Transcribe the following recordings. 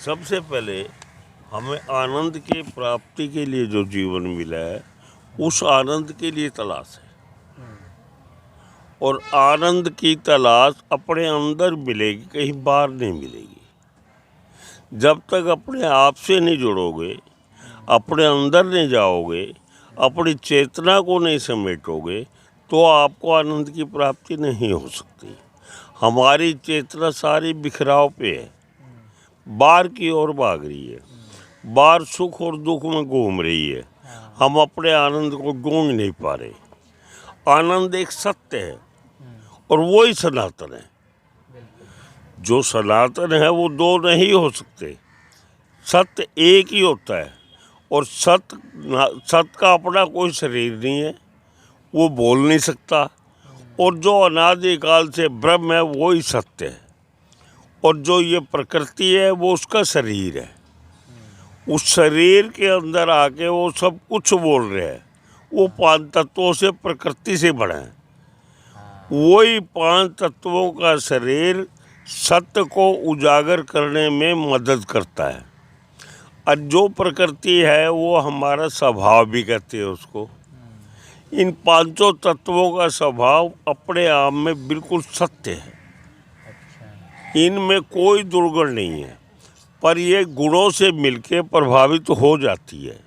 सबसे पहले हमें आनंद की प्राप्ति के लिए जो जीवन मिला है उस आनंद के लिए तलाश है, और आनंद की तलाश अपने अंदर मिलेगी, कहीं बाहर नहीं मिलेगी। जब तक अपने आप से नहीं जुड़ोगे, अपने अंदर नहीं जाओगे, अपनी चेतना को नहीं समेटोगे, तो आपको आनंद की प्राप्ति नहीं हो सकती। हमारी चेतना सारी बिखराव पे है, बाहर की ओर भाग रही है, बाहर सुख और दुख में घूम रही है। हम अपने आनंद को ढूंढ नहीं पा रहे। आनंद एक सत्य है और वो ही सनातन है। जो सनातन है वो दो नहीं हो सकते, सत्य एक ही होता है। और सत्य का अपना कोई शरीर नहीं है, वो बोल नहीं सकता। और जो अनादिकाल से ब्रह्म है वो ही सत्य है, और जो ये प्रकृति है वो उसका शरीर है। उस शरीर के अंदर आके वो सब कुछ बोल रहे हैं। वो 5 तत्वों से, प्रकृति से बना है। वही 5 तत्वों का शरीर सत्य को उजागर करने में मदद करता है। और जो प्रकृति है वो हमारा स्वभाव भी कहते हैं उसको। इन 5 तत्वों का स्वभाव अपने आप में बिल्कुल सत्य है, इनमें कोई दुर्गुण नहीं है, पर ये गुणों से मिलके प्रभावित हो जाती है।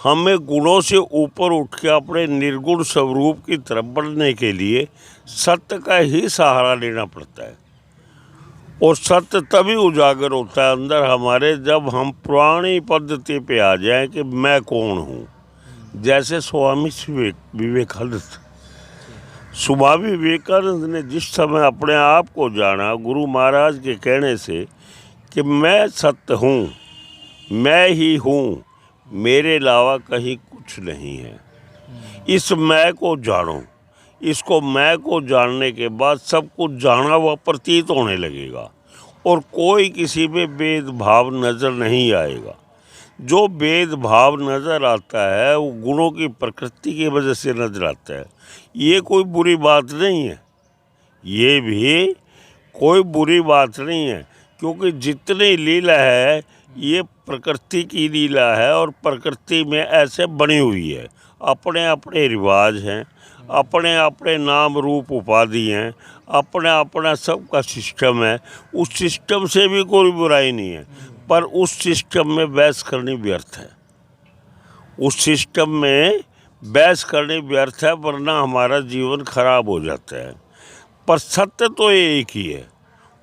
हमें गुणों से ऊपर उठ के अपने निर्गुण स्वरूप की तरफ बढ़ने के लिए सत्य का ही सहारा लेना पड़ता है। और सत्य तभी उजागर होता है अंदर हमारे, जब हम पुरानी पद्धति पे आ जाएं कि मैं कौन हूँ। जैसे स्वामी विवेकानंद ने जिस समय अपने आप को जाना गुरु महाराज के कहने से कि मैं सत्य हूँ, मैं ही हूँ, मेरे अलावा कहीं कुछ नहीं है। इस मैं को जानो। इसको मैं को जानने के बाद सब कुछ जाना हुआ प्रतीत होने लगेगा, और कोई किसी में भेदभाव नज़र नहीं आएगा। जो भेदभाव नज़र आता है वो गुणों की प्रकृति की वजह से नज़र आता है। ये कोई बुरी बात नहीं है, ये भी कोई बुरी बात नहीं है, क्योंकि जितनी लीला है ये प्रकृति की लीला है, और प्रकृति में ऐसे बनी हुई है। अपने अपने रिवाज हैं, अपने अपने नाम रूप उपाधि हैं, अपना अपना सबका सिस्टम है। उस सिस्टम से भी कोई बुराई नहीं है, पर उस सिस्टम में बहस करनी व्यर्थ है। उस सिस्टम में बहस करनी व्यर्थ है, वरना हमारा जीवन खराब हो जाता है। पर सत्य तो एक ही है,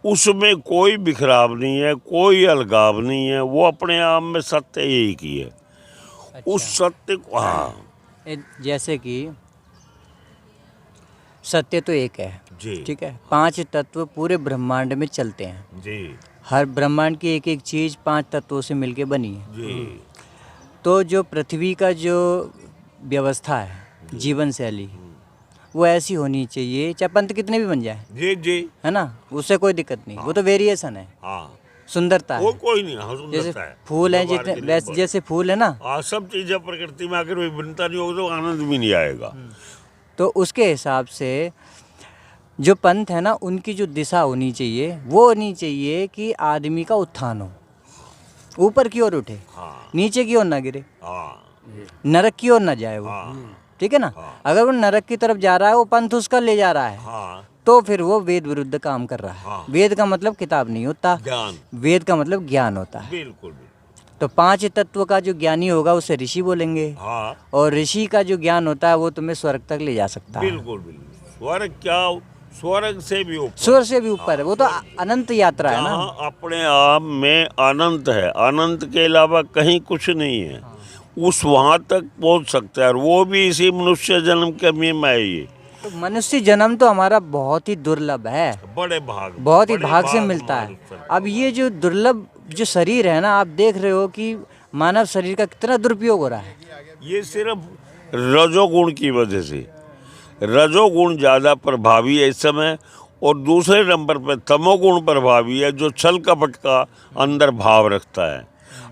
उसमें कोई बिखराव नहीं है, कोई अलगाव नहीं है। वो अपने आप में सत्य एक ही है। अच्छा। उस सत्य को जैसे कि सत्य तो एक है जी, ठीक है। 5 तत्व पूरे ब्रह्मांड में चलते हैं जी, हर ब्रह्मांड की एक एक चीज़ 5 तत्वों से मिलके बनी है जी, तो जो पृथ्वी का जो व्यवस्था है जीवन शैली वो ऐसी होनी चाहिए, चाहे पंथ कितने भी बन जाए, जी, जी, है ना, उससे कोई दिक्कत नहीं। वो तो वेरिएशन है, हाँ, सुंदरता वो है। कोई नहीं। हाँ, जैसे सुंदरता है। फूल हैं व्यवहार जितने के लिए वैसे जैसे फूल है ना, सब चीज़ें प्रकृति में आकर विभिन्नता नहीं होगी तो आनंद भी नहीं आएगा। तो उसके हिसाब से जो पंथ है ना उनकी जो दिशा होनी चाहिए वो होनी चाहिए कि आदमी का उत्थान हो, ऊपर की ओर उठे, हाँ, नीचे की ओर ना गिरे, हाँ, नरक की ओर ना जाए वो। हाँ, ठीक है ना। अगर वो नरक की तरफ जा रहा है, वो पंथ उसका ले जा रहा है, हाँ, तो फिर वो वेद विरुद्ध काम कर रहा है। हाँ। वेद का मतलब किताब नहीं होता, ज्ञान, वेद का मतलब ज्ञान होता है। बिल्कुल, बिल्कुल, तो 5 तत्व का जो ज्ञानी होगा उसे ऋषि बोलेंगे, हाँ, और ऋषि का जो ज्ञान होता है वो तुम्हें स्वर्ग तक ले जा सकता है। बिल्कुल, बिल्कुल। स्वर्ग क्या, स्वर्ग से भी ऊपर, स्वर्ग से भी ऊपर है, वो तो अनंत यात्रा है ना। जहाँ अपने आप में अनंत है, अनंत के अलावा कहीं कुछ नहीं है। उस वहाँ तक पहुँच सकता है, और वो भी इसी मनुष्य जन्म के में है। ये तो मनुष्य जन्म तो हमारा बहुत ही दुर्लभ है, बहुत ही भाग से मिलता है। अब ये जो दुर्लभ जो शरीर है ना, आप देख रहे हो कि मानव शरीर का कितना दुरुपयोग हो रहा है। ये सिर्फ रजोगुण की वजह से, रजोगुण ज़्यादा प्रभावी है इस समय, और दूसरे नंबर पर तमोगुण प्रभावी है, जो छल कपट का अंदर भाव रखता है।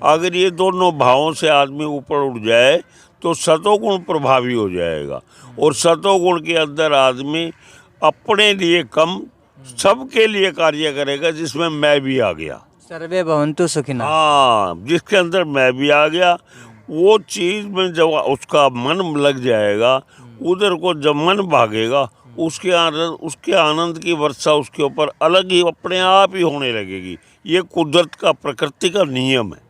अगर ये दोनों भावों से आदमी ऊपर उठ जाए तो सतोगुण प्रभावी हो जाएगा, और सतोगुण के अंदर आदमी अपने लिए कम सबके लिए कार्य करेगा, जिसमें मैं भी आ गया। सर्वे भवन्तु सुखिनः। हाँ, जिसके अंदर मैं भी आ गया, वो चीज़ में जब उसका मन लग जाएगा, उधर को जब मन भागेगा, उसके आनंद की वर्षा उसके ऊपर अलग ही अपने आप ही होने लगेगी। ये कुदरत का, प्रकृति का नियम है।